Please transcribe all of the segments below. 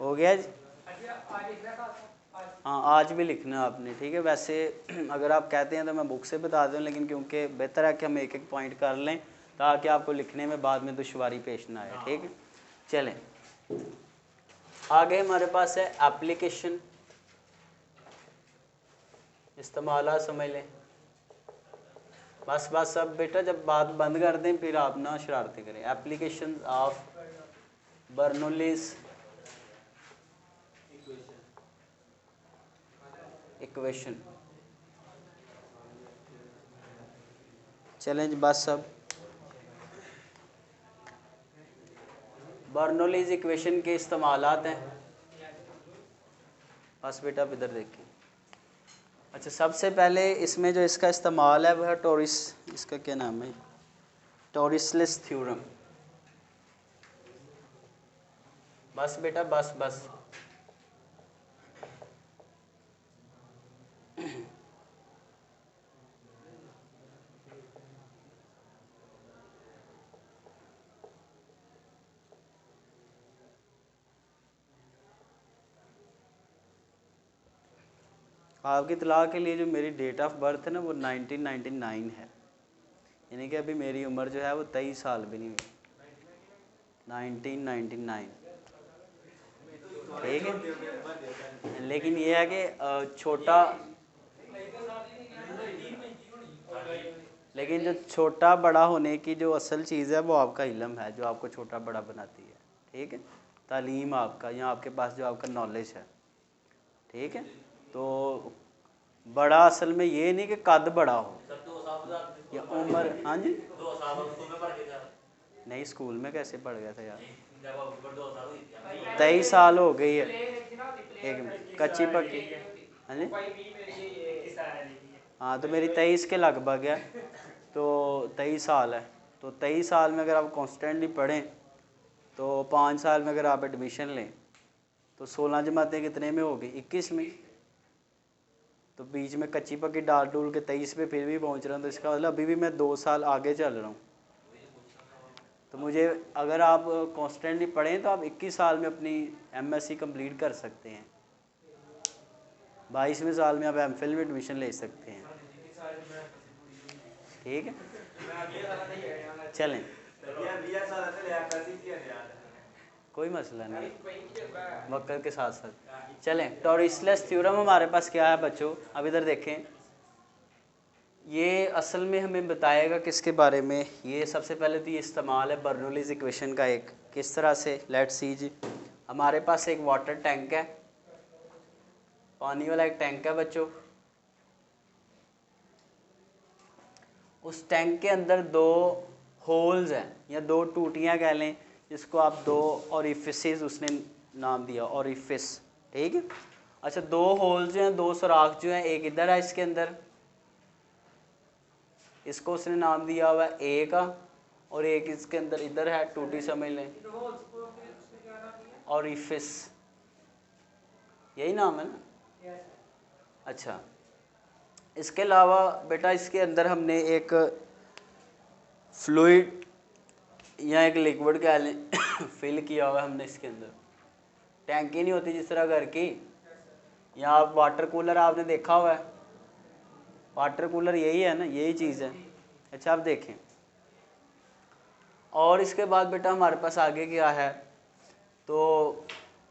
हो गया जी? हाँ आज भी लिखना आपने, ठीक है। वैसे अगर आप कहते हैं तो मैं बुक से बता दूँ, लेकिन क्योंकि बेहतर है कि हम एक एक पॉइंट कर लें ताकि आपको लिखने में बाद में दुश्वारी पेश ना आए, ठीक है। चलें आगे हमारे पास है एप्लीकेशन, इस्तेमाल समझ लें। बस बस अब बेटा जब बात बंद कर दें फिर आप ना शरारतें करें। Application of Bernoulli's equation. चलें बस अब बर्नौलीज इक्वेशन के इस्तेमालात हैं। बस बेटा अब इधर देखिए। अच्छा सबसे पहले इसमें जो इसका इस्तेमाल है वह टोरिस, इसका क्या नाम है, टोरिसलेस थ्योरम। बस बेटा बस बस। आपकी इतला के लिए जो मेरी डेट ऑफ बर्थ है ना वो 1999 है, यानी कि अभी मेरी उम्र जो है वो 23 साल भी नहीं हुई। 1999, ठीक है। लेकिन ये है कि छोटा, लेकिन जो छोटा बड़ा होने की जो असल चीज़ है वो आपका इल्म है जो आपको छोटा बड़ा बनाती है, ठीक है। तालीम आपका या आपके पास जो आपका नॉलेज है, ठीक है। तो बड़ा असल में ये नहीं कि कद बड़ा हो या उम्र। हाँ जी नहीं, स्कूल में कैसे पढ़ गया था यार, 23 साल हो गई है। एक मिनट, कच्ची पक्की। हाँ जी हाँ तो मेरी 23 के लगभग है, तो 23 साल है। तो 23 साल में अगर आप कॉन्स्टेंटली पढ़ें तो 5 साल में अगर आप एडमिशन लें तो 16 जमातें कितने में होगी, 21 में। तो बीच में कच्ची पक्की डाल डूल के 23 पे फिर भी पहुंच रहा हूँ, तो इसका मतलब अभी भी मैं 2 साल आगे चल रहा हूँ। तो मुझे अगर आप कॉन्स्टेंटली पढ़ें तो आप 21 साल में अपनी एमएससी कंप्लीट कर सकते हैं, 22वें साल में आप एमफिल में एडमिशन ले सकते हैं, ठीक है। चलें कोई मसला नहीं, वक्त के साथ साथ चलें। टोरिसलेस थ्योरम हमारे पास क्या है बच्चों, अब इधर देखें। ये असल में हमें बताएगा किसके बारे में, ये सबसे पहले तो ये इस्तेमाल है बर्नौलीज इक्वेशन का एक, किस तरह से, लेट्स सी जी। हमारे पास एक वाटर टैंक है, पानी वाला एक टैंक है बच्चों। उस टैंक के अंदर 2 होल्स हैं या 2 टूटियाँ कह लें, जिसको आप 2 ओरिफिसेस उसने नाम दिया, ओरिफिस, ठीक है। अच्छा 2 होल्स जो हैं, 2 सुराख जो हैं, एक इधर है इसके अंदर, इसको उसने नाम दिया हुआ है ए का, और एक इसके अंदर इधर है, टूटी समझ लें, ओरिफिस, यही नाम है ना। अच्छा इसके अलावा बेटा इसके अंदर हमने एक फ्लूइड या एक लिक्विड कह लें फिल किया हुआ है हमने इसके अंदर। टैंकी नहीं होती जिस तरह घर की, या आप वाटर कूलर आपने देखा हुआ है, वाटर कूलर यही है ना, यही चीज़ है। अच्छा आप देखें, और इसके बाद बेटा हमारे पास आगे क्या है, तो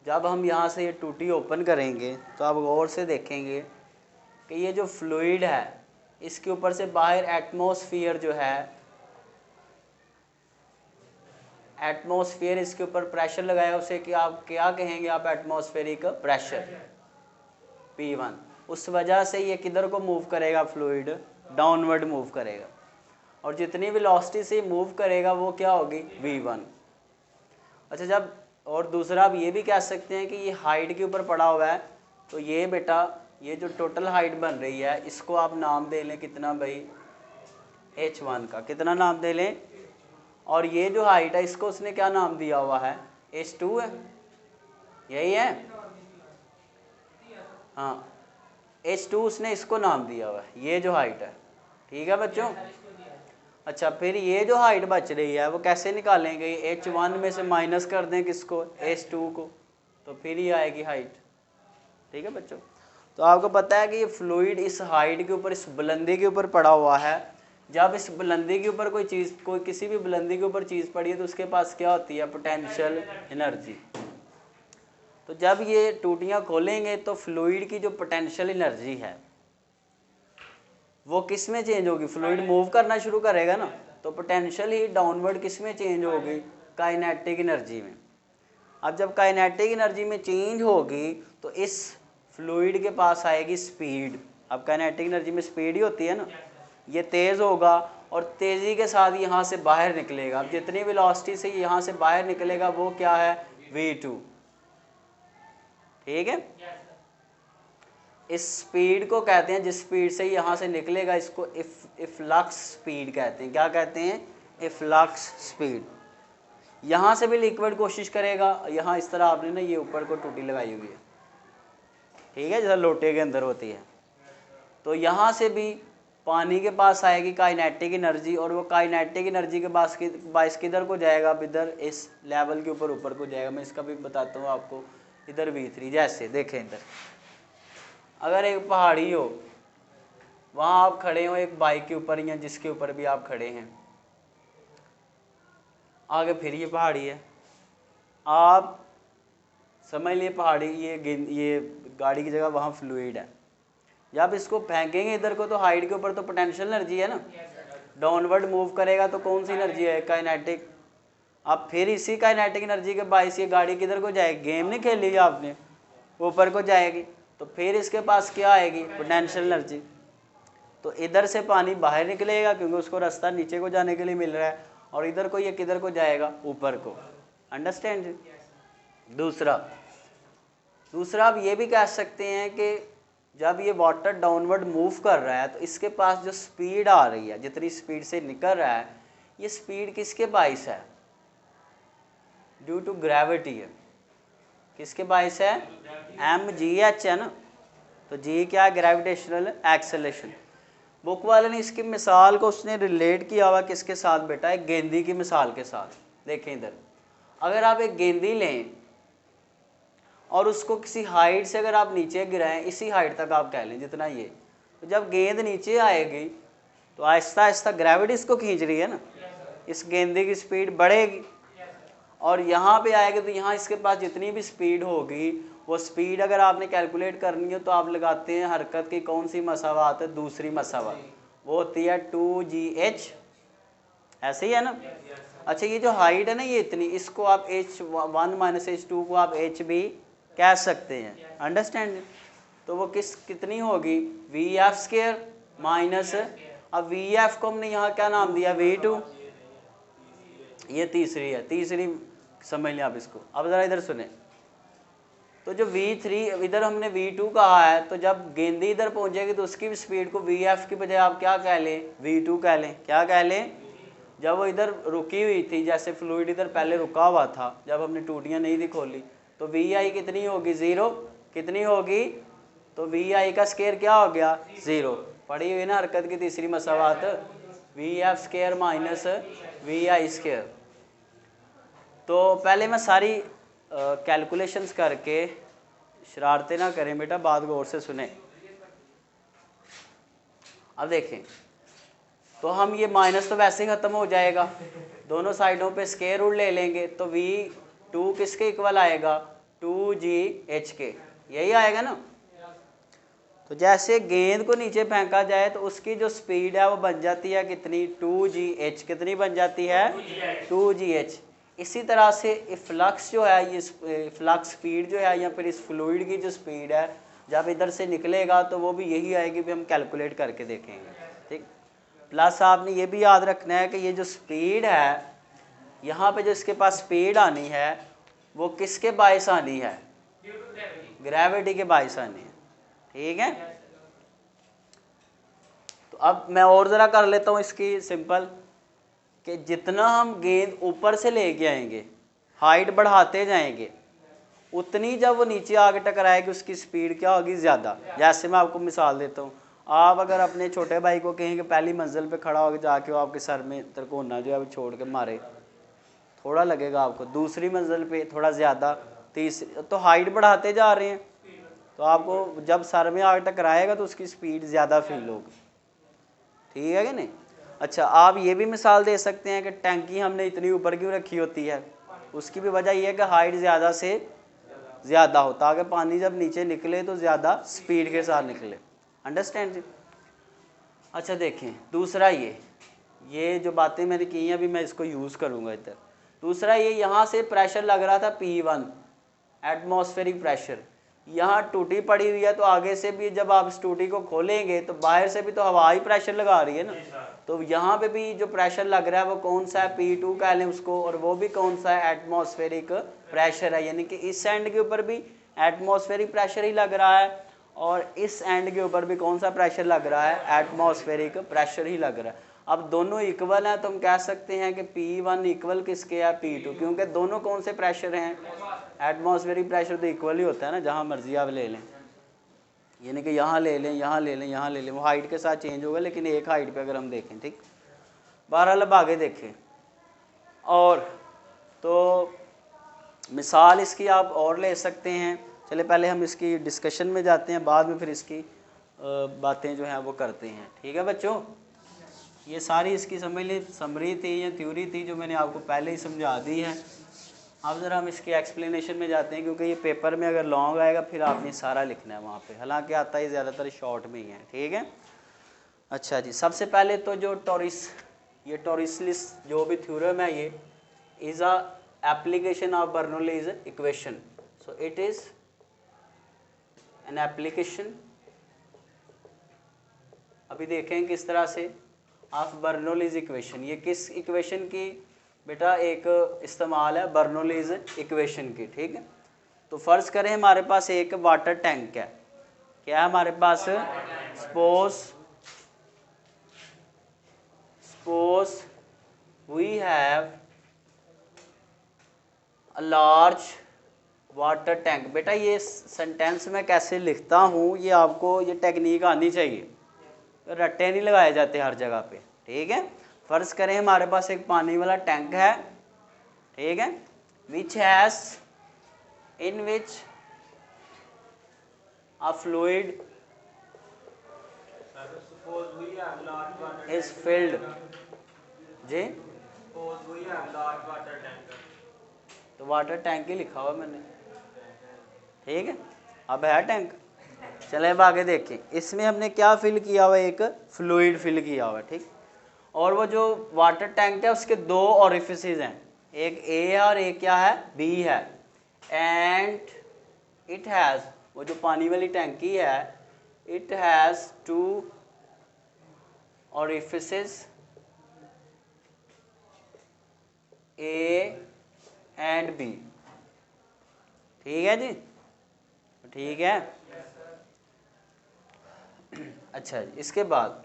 जब हम यहाँ से ये टूटी ओपन करेंगे तो आप गौर से देखेंगे कि ये जो फ्लूइड है इसके ऊपर से बाहर एटमॉस्फेयर जो है, एटमॉस्फेयर इसके ऊपर प्रेशर लगाया, उसे कि आप क्या कहेंगे, आप एटमॉस्फेरिक प्रेशर P1। उस वजह से ये किधर को मूव करेगा, फ्लूइड डाउनवर्ड मूव करेगा, और जितनी वेलोसिटी से मूव करेगा वो क्या होगी, V1। अच्छा जब, और दूसरा आप ये भी कह सकते हैं कि ये हाइट के ऊपर पड़ा हुआ है, तो ये बेटा ये जो टोटल हाइट बन रही है इसको आप नाम दे लें कितना भाई, H1 का कितना नाम दे लें, और ये जो हाइट है इसको उसने क्या नाम दिया हुआ है, H2 है, यही है। हाँ H2 उसने इसको नाम दिया हुआ है, ये जो हाइट है, ठीक है बच्चों। अच्छा फिर ये जो हाइट बच रही है वो कैसे निकालेंगे, H1 में से माइनस कर दें किसको, H2 को, तो फिर ही आएगी हाइट। ठीक है बच्चों, तो आपको पता है कि ये फ्लूइड इस हाइट के ऊपर, इस बुलंदी के ऊपर पड़ा हुआ है। जब इस बुलंदी के ऊपर कोई चीज़, कोई किसी भी बुलंदी के ऊपर चीज़ पड़ी है तो उसके पास क्या होती है, पोटेंशियल एनर्जी। तो जब ये टूटियाँ खोलेंगे तो फ्लूइड की जो पोटेंशियल एनर्जी है वो किस में चेंज होगी, फ्लूइड मूव करना शुरू करेगा ना, तो पोटेंशियल ही डाउनवर्ड किस में चेंज होगी, काइनेटिक एनर्जी में। अब जब काइनेटिक एनर्जी में चेंज होगी तो इस फ्लूइड के पास आएगी स्पीड। अब काइनेटिक एनर्जी में स्पीड ही होती है ना, ये तेज़ होगा और तेज़ी के साथ यहाँ से बाहर निकलेगा। अब जितनी वेलोसिटी से यहाँ से बाहर निकलेगा वो क्या है, v2। ठीक है, इस स्पीड को कहते हैं, जिस स्पीड से यहाँ से निकलेगा इसको इफ्लक्स स्पीड कहते हैं। क्या कहते हैं, इफ्लक्स स्पीड। यहाँ से भी लिक्विड कोशिश करेगा, यहाँ इस तरह आपने ना ये ऊपर को टूटी लगाई हुई है, ठीक है, जैसा लोटे के अंदर होती है। तो यहाँ से भी पानी के पास आएगी काइनेटिक एनर्जी, और वो काइनेटिक एनर्जी के बाइस किधर को जाएगा, अब इधर इस लेवल के ऊपर को जाएगा। मैं इसका भी बताता हूँ आपको, इधर v3। जैसे देखें इधर, अगर एक पहाड़ी हो, वहाँ आप खड़े हो एक बाइक के ऊपर या जिसके ऊपर भी आप खड़े हैं, आगे फिर ये पहाड़ी है, आप समझ लिए पहाड़ी, ये गाड़ी की जगह वहाँ फ्लूइड है। जब इसको फेंकेंगे इधर को तो हाइट के ऊपर तो पोटेंशियल एनर्जी है ना, डाउनवर्ड मूव करेगा तो कौन सी एनर्जी है, काइनेटिक। अब फिर इसी काइनेटिक एनर्जी के बाइस ये गाड़ी किधर को जाएगी, गेम नहीं खेल ली आपने, ऊपर को जाएगी, तो फिर इसके पास क्या आएगी, पोटेंशियल एनर्जी। तो इधर से पानी बाहर निकलेगा क्योंकि उसको रास्ता नीचे को जाने के लिए मिल रहा है, और इधर को ये किधर को जाएगा, ऊपर को। अंडरस्टैंड। दूसरा आप ये भी कह सकते हैं कि जब ये वाटर डाउनवर्ड मूव कर रहा है तो इसके पास जो स्पीड आ रही है, जितनी स्पीड से निकल रहा है, ये स्पीड किसके बाइस है, ड्यू टू ग्रेविटी है। किसके बाइस है, mgh है ना, तो g क्या है, ग्रेविटेशनल एक्सेलरेशन। बुक वाले ने इसकी मिसाल को उसने रिलेट किया हुआ किसके साथ बेटा, एक गेंदी की मिसाल के साथ। देखें इधर, अगर आप एक गेंदी लें और उसको किसी हाइट से अगर आप नीचे गिराएं, इसी हाइट तक आप कह लें जितना ये, तो जब गेंद नीचे आएगी तो आहिस्ता आहिस्ता ग्रेविटी इसको खींच रही है ना, इस गेंदे की स्पीड बढ़ेगी, और यहाँ पे आएगी तो यहाँ इसके पास जितनी भी स्पीड होगी, वो स्पीड अगर आपने कैलकुलेट करनी हो तो आप लगाते हैं हरकत की कौन सी मसावात है, दूसरी मसावात, वो होती है 2gh। ऐसे ही है ना। अच्छा, ये जो हाइट है ना ये इतनी, इसको आप h1 माइनस h2 को आप h भी कह सकते हैं। अंडरस्टैंड। तो वो कितनी होगी, vf² माइनस, अब vf को हमने यहाँ क्या नाम दिया, v2। ये तीसरी है, तीसरी समझ लें आप इसको। अब ज़रा इधर सुने, तो जो v3 इधर हमने v2 कहा है, तो जब गेंदी इधर पहुंचेगी तो उसकी भी स्पीड को vf की बजाय आप क्या कह लें, v2 कह लें। क्या कह लें, जब वो इधर रुकी हुई थी, जैसे फ्लूइड इधर पहले रुका हुआ था, जब हमने टूटियाँ नहीं थी खोली, तो vi कितनी होगी, 0। कितनी होगी, तो vi का स्केयर क्या हो गया, 0। पढ़ी हुई ना हरकत की तीसरी मसावात, vf² माइनस vi²। तो पहले मैं सारी कैलकुलेशंस करके, शरारतें ना करें बेटा, बात गौर से सुने। अब देखें, तो हम ये माइनस तो वैसे ही ख़त्म हो जाएगा, दोनों साइडों पे स्केयर रूट ले लेंगे, तो v2 किसके इक्वल आएगा, 2gh के, यही आएगा ना। तो जैसे गेंद को नीचे फेंका जाए तो उसकी जो स्पीड है वो बन जाती है कितनी, 2gh। कितनी बन जाती है, 2gh। इसी तरह से फ्लक्स जो है, ये फ्लक्स स्पीड जो है, या फिर इस फ्लूइड की जो स्पीड है, जब इधर से निकलेगा तो वो भी यही आएगी, भी हम कैलकुलेट करके देखेंगे। ठीक। प्लस आपने ये भी याद रखना है कि ये जो स्पीड है, यहाँ पे जो इसके पास स्पीड आनी है वो किसके बाइस आनी है, ग्रेविटी के बाइस आनी है। ठीक है। तो अब मैं और ज़रा कर लेता हूँ इसकी सिंपल, कि जितना हम गेंद ऊपर से लेके आएंगे, हाइट बढ़ाते जाएंगे, उतनी जब वो नीचे आके टकराएगी उसकी स्पीड क्या होगी, ज़्यादा। जैसे मैं आपको मिसाल देता हूँ, आप अगर अपने छोटे भाई को कहें कि पहली मंजिल पे खड़ा होकर जाके वो आपके सर में तरकोना जो है वो छोड़ के मारे, थोड़ा लगेगा आपको, दूसरी मंजिल पे थोड़ा ज़्यादा, तीसरी, तो हाइट बढ़ाते जा रहे हैं तो आपको जब सर में आग टकराएगा तो उसकी स्पीड ज़्यादा फील होगी, ठीक है कि नहीं। अच्छा, आप ये भी मिसाल दे सकते हैं कि टैंकी हमने इतनी ऊपर क्यों रखी होती है, उसकी भी वजह यह है कि हाइट ज़्यादा से ज़्यादा हो ताकि पानी जब नीचे निकले तो ज़्यादा स्पीड के साथ निकले। अंडरस्टैंड जी। अच्छा देखें दूसरा, ये जो बातें मैंने की हैं अभी मैं इसको यूज़ करूँगा इधर। दूसरा ये, यहाँ से प्रेशर लग रहा था P1 एटमॉस्फेरिक प्रेशर, यहाँ टूटी पड़ी हुई है तो आगे से भी जब आप इस टूटी को खोलेंगे तो बाहर से भी तो हवा ही प्रेशर लगा रही है ना, तो यहाँ पे भी जो प्रेशर लग रहा है वो कौन सा है, P2 कह लें उसको, और वो भी कौन सा है, एटमॉस्फेरिक प्रेशर है। यानी कि इस एंड के ऊपर भी एटमॉस्फेरिक प्रेशर ही लग रहा है और इस एंड के ऊपर भी कौन सा प्रेशर लग रहा है, एटमॉस्फेरिक प्रेशर ही लग रहा है। अब दोनों इक्वल हैं तो हम कह सकते हैं कि P1 इक्वल किसके है, P2, क्योंकि दोनों कौन से प्रेशर हैं, एटमॉस्फेरिक प्रेशर तो इक्वल ही होता है ना, जहाँ मर्जी आप ले लें, यानी कि यहाँ ले लें, यहाँ ले लें, यहाँ ले लें, वो हाइट के साथ चेंज होगा लेकिन एक हाइट पे अगर हम देखें, ठीक। बहरहाल अब आगे देखें, और तो मिसाल इसकी आप और ले सकते हैं। चले पहले हम इसकी डिस्कशन में जाते हैं, बाद में फिर इसकी बातें जो हैं वो करते हैं, ठीक है बच्चों। ये सारी इसकी समझ ली समरी थी या थ्योरी थी जो मैंने आपको पहले ही समझा दी है। अब ज़रा हम इसके एक्सप्लेनेशन में जाते हैं, क्योंकि ये पेपर में अगर लॉन्ग आएगा फिर आपने सारा लिखना है वहाँ पे, हालांकि आता है ज़्यादातर शॉर्ट में ही है, ठीक है। अच्छा जी, सबसे पहले तो जो टोरिसलिस जो भी थ्योरम है, ये is a application of Bernoulli's equation. So it is an application, अभी देखें किस तरह से, ऑफ बर्नौलीज इक्वेशन। ये किस इक्वेशन की बेटा, एक इस्तेमाल है बर्नौलीज इक्वेशन की, ठीक है। तो फ़र्ज़ करें हमारे पास एक वाटर टैंक है, क्या है हमारे पास, suppose we have a large water tank. बेटा ये सेंटेंस मैं कैसे लिखता हूँ ये आपको ये टेक्निक आनी चाहिए, रट्टे नहीं लगाए जाते हर जगह पे, ठीक है। फ़र्ज़ करें हमारे पास एक पानी वाला टैंक है, ठीक है, which has in which a fluid is filled जी, तो वाटर टैंक ही लिखा हुआ मैंने, ठीक है। अब है टैंक, चले अब आगे देखें, इसमें हमने क्या फिल किया हुआ है, एक फ्लूइड फिल किया हुआ है, ठीक। और वो जो वाटर टैंक है उसके दो ओरिफिसेस हैं, एक ए है और एक क्या है, बी है। एंड इट हैज़, वो जो पानी वाली टैंकी है, it has two orifices A and B, ठीक है जी, ठीक है। अच्छा, इसके बाद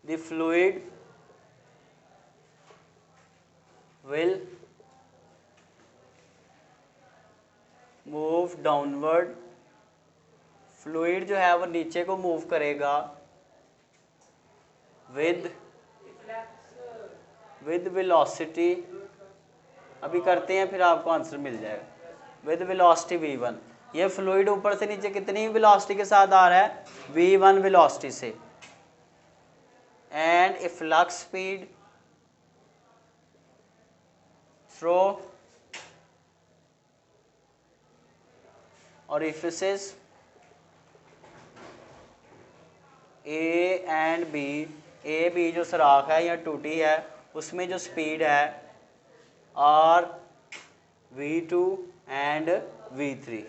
the fluid will move downward, fluid जो है वो नीचे को मूव करेगा विद वेलोसिटी, अभी करते हैं फिर आपको आंसर मिल जाएगा, विद वेलोसिटी v1। ये फ्लूइड ऊपर से नीचे कितनी वेलोसिटी के साथ आ रहा है, v1 वेलोसिटी से। And a flux speed through orifices A and B, A B जो सुराख है या टूटी है उसमें जो स्पीड है और v2 एंड v3।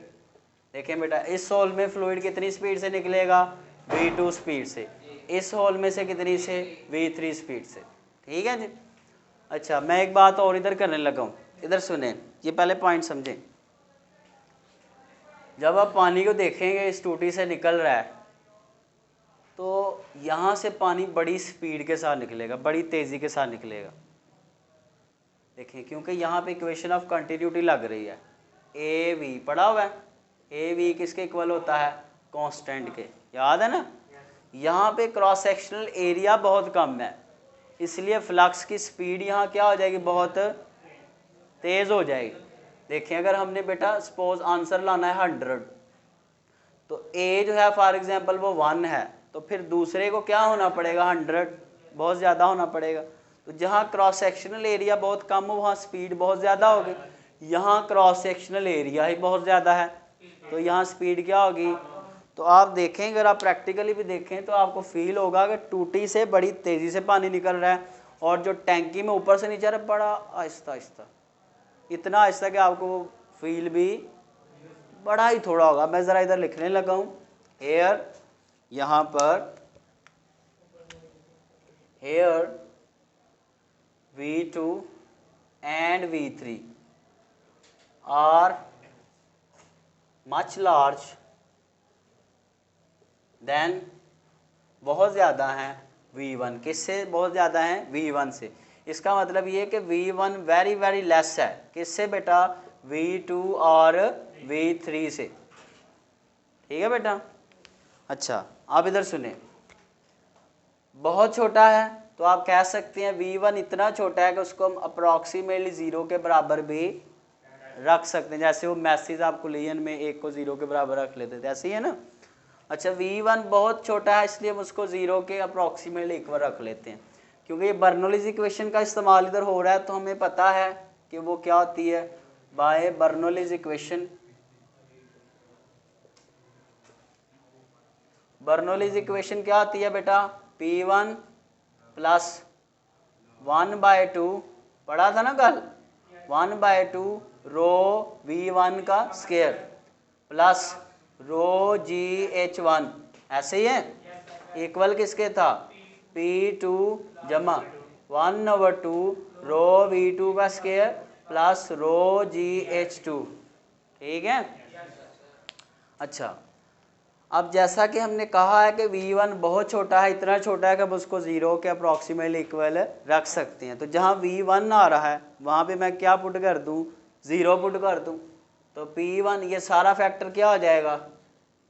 देखें बेटा, इस होल में फ्लूइड कितनी स्पीड से निकलेगा, v2 स्पीड से, इस होल में से कितनी से, v3 स्पीड से, ठीक है जी। अच्छा, मैं एक बात और इधर करने लगा हूँ, इधर सुने, ये पहले पॉइंट समझें। जब आप पानी को देखेंगे इस टूटी से निकल रहा है तो यहाँ से पानी बड़ी स्पीड के साथ निकलेगा, बड़ी तेज़ी के साथ निकलेगा। देखिए, क्योंकि यहाँ पे इक्वेशन ऑफ कंटिन्यूटी लग रही है, ए वी पढ़ा हुआ है, ए वी किसके इक्वल होता है, कांस्टेंट के, याद है ना। यहाँ पे क्रॉस सेक्शनल एरिया बहुत कम है, इसलिए फ्लक्स की स्पीड यहाँ क्या हो जाएगी, बहुत तेज़ हो जाएगी। देखिए अगर हमने बेटा सपोज आंसर लाना है 100, तो ए जो है फॉर एग्जांपल वो 1 है, तो फिर दूसरे को क्या होना पड़ेगा 100, बहुत ज़्यादा होना पड़ेगा। तो जहाँ क्रॉस सेक्शनल एरिया बहुत कम हो वहाँ स्पीड बहुत ज़्यादा होगी, यहाँ क्रॉस सेक्शनल एरिया ही बहुत ज़्यादा है तो यहाँ स्पीड क्या होगी। तो आप देखें, अगर आप प्रैक्टिकली भी देखें तो आपको फील होगा कि टूटी से बड़ी तेज़ी से पानी निकल रहा है और जो टैंकी में ऊपर से नीचे रहा बड़ा आहिस्ता आहिस्ता, इतना आहिस्ता कि आपको वो फील भी बड़ा ही थोड़ा होगा। मैं ज़रा इधर लिखने लगा हूँ, हेयर, यहाँ पर hair V2 and V3 are much large then, बहुत ज़्यादा हैं V1, किससे बहुत ज़्यादा हैं V1 से। इसका मतलब ये कि V1 वेरी वेरी लेस है किससे बेटा, V2 और V3 से, ठीक है बेटा। अच्छा आप इधर सुने, बहुत छोटा है तो आप कह सकते हैं V1 इतना छोटा है कि उसको हम अप्रॉक्सीमेटली 0 के बराबर भी रख सकते हैं, जैसे वो मैसेज आप कुलियन में 1 को 0 के बराबर रख लेते थे, ऐसे ही है ना। अच्छा V1 बहुत छोटा है इसलिए हम उसको 0 के अप्रॉक्सीमेटली इक्वल रख लेते हैं, क्योंकि ये बर्नौलीज इक्वेशन का इस्तेमाल इधर हो रहा है तो हमें पता है कि वो क्या होती है by Bernoulli's equation. Bernoulli's equation क्या होती है बेटा, P1 प्लस 1/2, पढ़ा था ना कल, 1/2 रो V1 का स्केयर प्लस रो GH1, ऐसे ही है, इक्वल किसके था P2 जमा 1/2 रो V2 का स्केयर प्लस रो GH2, ठीक है। अच्छा अब जैसा कि हमने कहा है कि V1 बहुत छोटा है, इतना छोटा है कि हम उसको 0 के अप्रॉक्सीमेटली इक्वल रख सकते हैं। तो जहाँ V1 आ रहा है वहाँ पे मैं क्या पुट कर दूँ, 0 पुट कर दूँ, तो P1 ये सारा फैक्टर क्या हो जाएगा,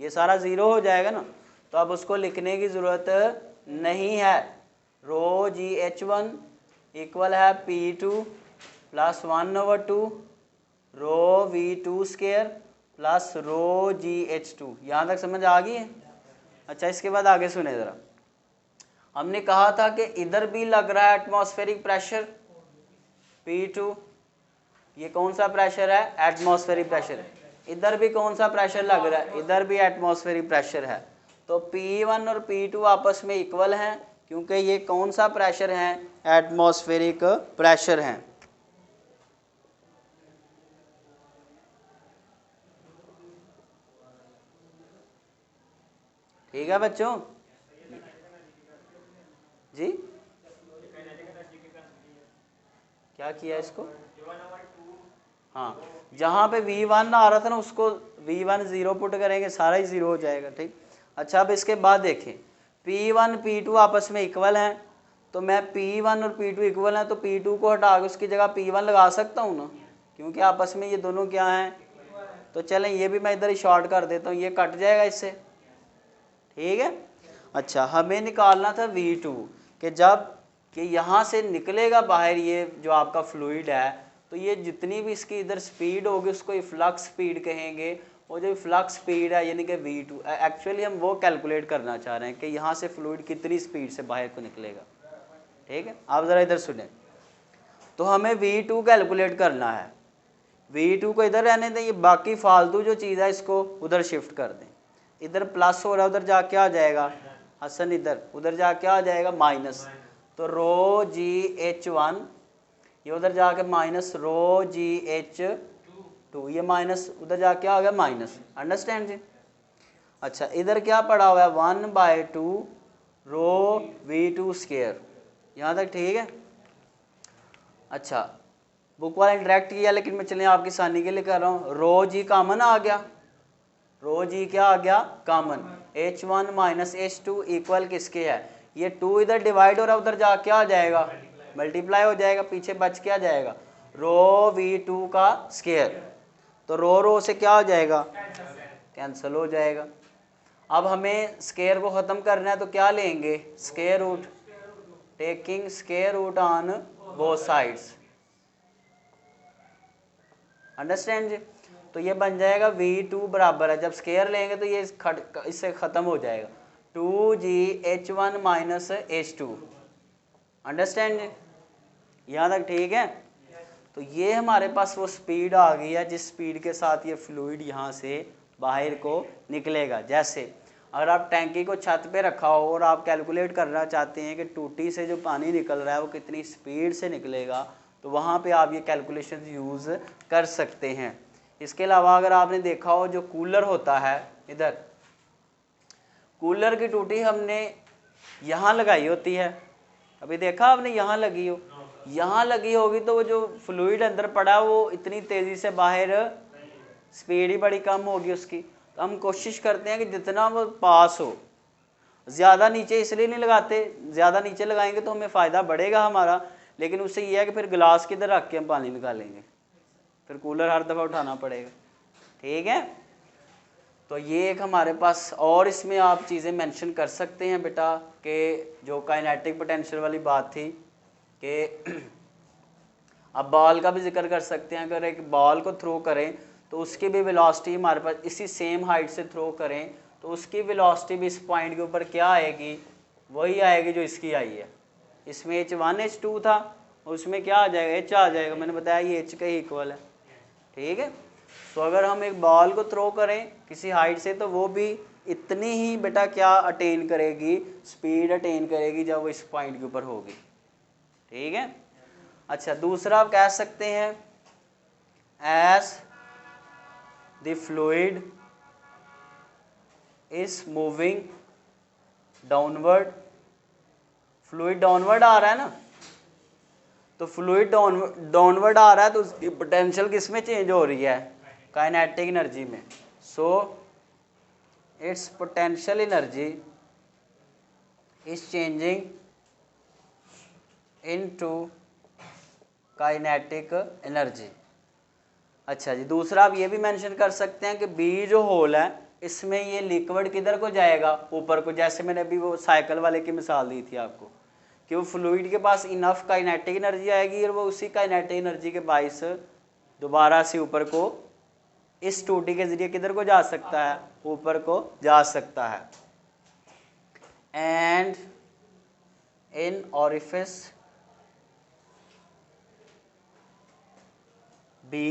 ये सारा 0 हो जाएगा ना। तो अब उसको लिखने की ज़रूरत नहीं है, रो GH1 इक्वल है P2 प्लस 1/2 रो V2 स्केयर प्लस रो GH2, यहाँ तक समझ आ गई है। अच्छा इसके बाद आगे सुने ज़रा, हमने कहा था कि इधर भी लग रहा है एटमॉस्फेरिक प्रेशर P2, ये कौन सा प्रेशर है, एटमॉस्फेरिक प्रेशर। इधर भी कौन सा प्रेशर लग रहा है, इधर भी एटमॉस्फेरिक प्रेशर है। तो P1 और P2 आपस में इक्वल हैं क्योंकि ये कौन सा प्रेशर है, एटमॉस्फेरिक प्रेशर हैं। ठीक है बच्चों जी, क्या किया इसको, हाँ जहाँ पे V1 आ रहा था ना उसको V1 0 पुट करेंगे, सारा ही 0 हो जाएगा, ठीक। अच्छा अब इसके बाद देखें, P1 P2 आपस में इक्वल हैं, तो मैं P1 और P2 इक्वल हैं तो P2 को हटा के उसकी जगह P1 लगा सकता हूँ ना, क्योंकि आपस में ये दोनों क्या हैं। तो चलें ये भी मैं इधर ही शॉर्ट कर देता हूँ, ये कट जाएगा इससे, ठीक है। अच्छा हमें निकालना था V2 कि जब कि यहाँ से निकलेगा बाहर ये जो आपका फ्लूइड है, तो ये जितनी भी इसकी इधर स्पीड होगी उसको फ्लक्स स्पीड कहेंगे, और जो फ्लक्स स्पीड है यानी कि V2, एक्चुअली हम वो कैलकुलेट करना चाह रहे हैं कि यहाँ से फ्लूइड कितनी स्पीड से बाहर को निकलेगा, ठीक है। आप ज़रा इधर सुने, तो हमें V2 कैलकुलेट करना है, V2 को इधर रहने दें, ये बाकी फालतू जो चीज़ है इसको उधर शिफ्ट कर दें। इधर प्लस हो रहा है उधर जाके आ जाएगा हसन, इधर उधर जाके आ जाएगा माइनस, तो रो GH1 ये उधर जाके माइनस रो GH2, ये माइनस उधर जाके आ गया माइनस, अंडरस्टैंड जी। अच्छा इधर क्या पड़ा हुआ है 1/2 रो V2 स्केयर, यहाँ तक ठीक है। अच्छा बुक वाला इंटरेक्ट किया लेकिन मैं चलें आपकी आसानी के लिए कर रहा हूँ, रो जी कामन आ गया, रो जी क्या आ गया कामन, H1 माइनस H2 इक्वल किसके है, ये 2 इधर डिवाइड हो रहा है उधर जा क्या आ जाएगा मल्टीप्लाई हो जाएगा, पीछे बच क्या जाएगा रो V2 का स्केयर, तो रो से क्या हो जाएगा कैंसिल हो जाएगा। अब हमें स्केयर को ख़त्म करना है तो क्या लेंगे square root, taking square root on both sides, understand जी। तो ये बन जाएगा V2 बराबर है, जब स्केयर लेंगे तो ये इससे ख़त्म हो जाएगा 2GH1 माइनस H2। अंडरस्टैंड जी, यहाँ तक ठीक है। तो ये हमारे पास वो स्पीड आ गई है जिस स्पीड के साथ ये फ्लूइड यहाँ से बाहर को निकलेगा। जैसे अगर आप टैंकी को छत पे रखा हो और आप कैलकुलेट करना चाहते हैं कि टूटी से जो पानी निकल रहा है वो कितनी स्पीड से निकलेगा, तो वहाँ पे आप ये कैलकुलेशन यूज़ कर सकते हैं। इसके अलावा अगर आपने देखा हो जो कूलर होता है, इधर कूलर की टूटी हमने यहाँ लगाई होती है, अभी देखा आपने यहाँ लगी हो, यहाँ लगी होगी तो वो जो फ्लूइड अंदर पड़ा वो इतनी तेज़ी से बाहर, स्पीड ही बड़ी कम होगी उसकी। तो हम कोशिश करते हैं कि जितना वो पास हो, ज़्यादा नीचे इसलिए नहीं लगाते, ज़्यादा नीचे लगाएंगे तो हमें फ़ायदा बढ़ेगा हमारा, लेकिन उससे ये है कि फिर गिलास किधर रख के हम पानी निकालेंगे, फिर कूलर हर दफ़ा उठाना पड़ेगा। ठीक है, तो ये एक हमारे पास, और इसमें आप चीज़ें मेंशन कर सकते हैं बेटा कि जो काइनेटिक पोटेंशियल वाली बात थी कि अब बॉल का भी जिक्र कर सकते हैं। अगर एक बॉल को थ्रो करें तो उसकी भी वेलोसिटी हमारे पास इसी सेम हाइट से थ्रो करें तो उसकी वेलोसिटी भी इस पॉइंट के ऊपर क्या आएगी, वही आएगी जो इसकी आई है। इसमें H1 H2 था, उसमें क्या आ जाएगा, H आ जाएगा। मैंने बताया ये H के ही इक्वल है। ठीक है, तो अगर हम एक बॉल को थ्रो करें किसी हाइट से तो वो भी इतनी ही बेटा क्या अटेन करेगी, स्पीड अटेन करेगी जब वो इस पॉइंट के ऊपर होगी। ठीक है, अच्छा दूसरा आप कह सकते हैं as the fluid is moving downward, fluid downward आ रहा है ना, तो फ्लूइड डाउनवर्ड आ रहा है तो उसकी पोटेंशियल किस में चेंज हो रही है, काइनेटिक एनर्जी में। So it's potential energy is changing into kinetic energy. अच्छा जी, दूसरा आप ये भी मेंशन कर सकते हैं कि बी जो होल है इसमें ये लिक्विड किधर को जाएगा, ऊपर को। जैसे मैंने अभी वो साइकिल वाले की मिसाल दी थी आपको कि वो फ्लूइड के पास इनफ काइनेटिक एनर्जी आएगी और वो उसी काइनेटिक एनर्जी के बाइस दोबारा से ऊपर को इस टूटी के जरिए किधर को जा सकता है, ऊपर को जा सकता है। And in orifice B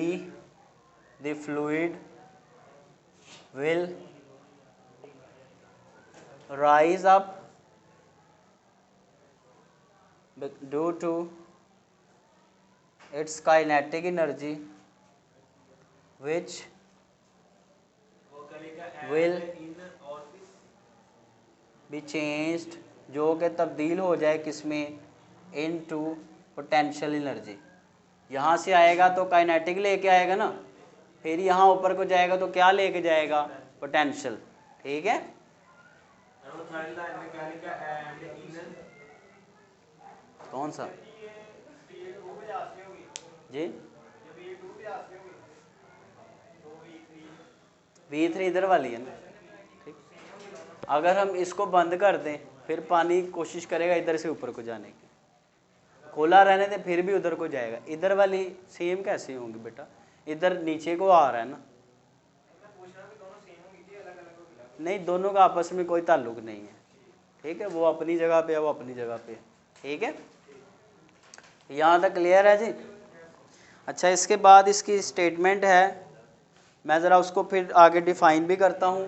the fluid will rise up due to its kinetic energy which will be changed, जो कि तब्दील हो जाए किसमें, into potential energy। यहाँ से आएगा तो काइनेटिक लेके आएगा ना, फिर यहाँ ऊपर को जाएगा तो क्या लेके जाएगा, पोटेंशियल। ठीक है, कौन सा जी, V3 इधर वाली है ना। ठीक, अगर हम इसको बंद कर दें फिर पानी कोशिश करेगा इधर से ऊपर को जाने की, खोला रहने दें फिर भी उधर को जाएगा। इधर वाली सेम कैसे होंगी बेटा, इधर नीचे को आ रहा है ना, नहीं दोनों का आपस में कोई ताल्लुक नहीं है। ठीक है, वो अपनी जगह पे है, वो अपनी जगह पे है। ठीक है, यहाँ तक क्लियर है जी। अच्छा, इसके बाद इसकी स्टेटमेंट है, मैं ज़रा उसको फिर आगे डिफाइन भी करता हूँ।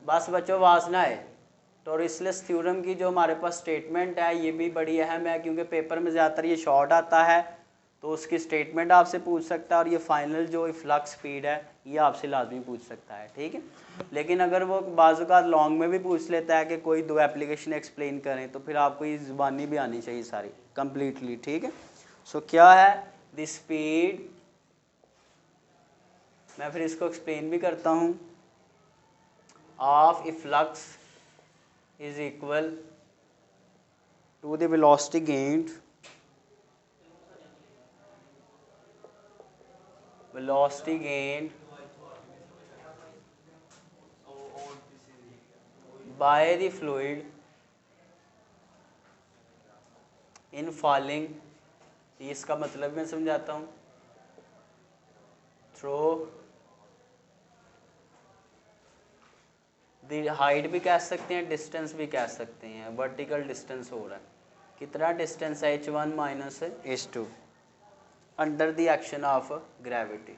बस बच्चों वासना है, टॉरिसलेस थ्योरम की जो हमारे पास स्टेटमेंट है ये भी बड़ी अहम है, क्योंकि पेपर में ज़्यादातर ये शॉर्ट आता है तो उसकी स्टेटमेंट आपसे पूछ सकता है, और ये फाइनल जो फ्लक्स स्पीड है ये आपसे लाजमी पूछ सकता है। ठीक है, लेकिन अगर वो बाज़-औक़ात लॉन्ग में भी पूछ लेता है कि कोई दो एप्लीकेशन एक्सप्लेन करें तो फिर आपको ये ज़ुबानी भी आनी चाहिए सारी कम्प्लीटली। ठीक है, सो क्या है द स्पीड, मैं फिर इसको एक्सप्लेन भी करता हूँ, of a flux is equal to the velocity gained, velocity gained by the fluid in falling। इसका मतलब मैं समझाता हूँ, थ्रो द हाइट भी कह सकते हैं, डिस्टेंस भी कह सकते हैं। वर्टिकल डिस्टेंस हो रहा है, कितना डिस्टेंस है h1 minus h2 under the action of gravity.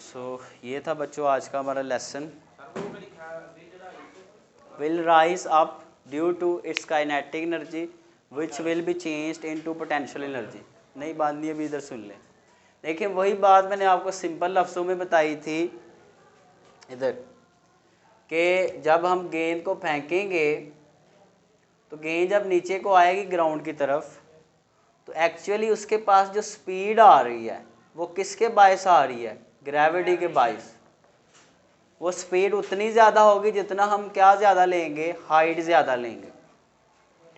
So ये था बच्चों आज का हमारा lesson. Will rise up due to its kinetic energy which will be changed into potential energy. नई बात नहीं, अभी इधर सुन लें। देखिए वही बात मैंने आपको सिंपल लफ्ज़ों में बताई थी इधर, कि जब हम गेंद को फेंकेंगे तो गेंद जब नीचे को आएगी ग्राउंड की तरफ, तो एक्चुअली उसके पास जो स्पीड आ रही है वो किसके बायस आ रही है? ग्रेविटी के बायस। वो स्पीड उतनी ज़्यादा होगी जितना हम क्या ज़्यादा लेंगे? हाइट ज़्यादा लेंगे।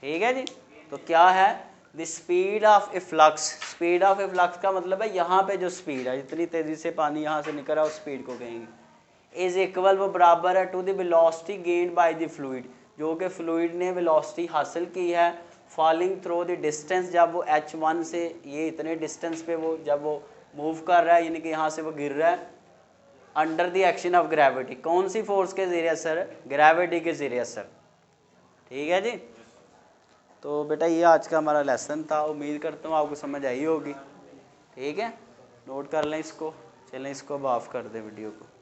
ठीक है जी। तो क्या है? The speed of a flux. Speed of a flux का मतलब है यहाँ पे जो स्पीड है, जितनी तेज़ी से पानी यहाँ से निकल रहा है उस स्पीड को कहेंगे। इज इक्वल, वो बराबर है to the velocity gained by the fluid, जो कि फ्लूइड ने वेलोसिटी हासिल की है फॉलिंग थ्रू द डिस्टेंस, जब वो h1 से ये इतने डिस्टेंस पे वो जब वो मूव कर रहा है, यानी कि यहाँ से वो गिर रहा है under the action of gravity. कौन सी फोर्स के ज़रिए असर? ग्रेविटी के ज़रिए असर। ठीक है जी। तो बेटा ये आज का हमारा लेसन था, उम्मीद करता हूँ आपको समझ आई होगी। ठीक है, नोट कर लें इसको। चलें इसको अब ऑफ कर दें वीडियो को।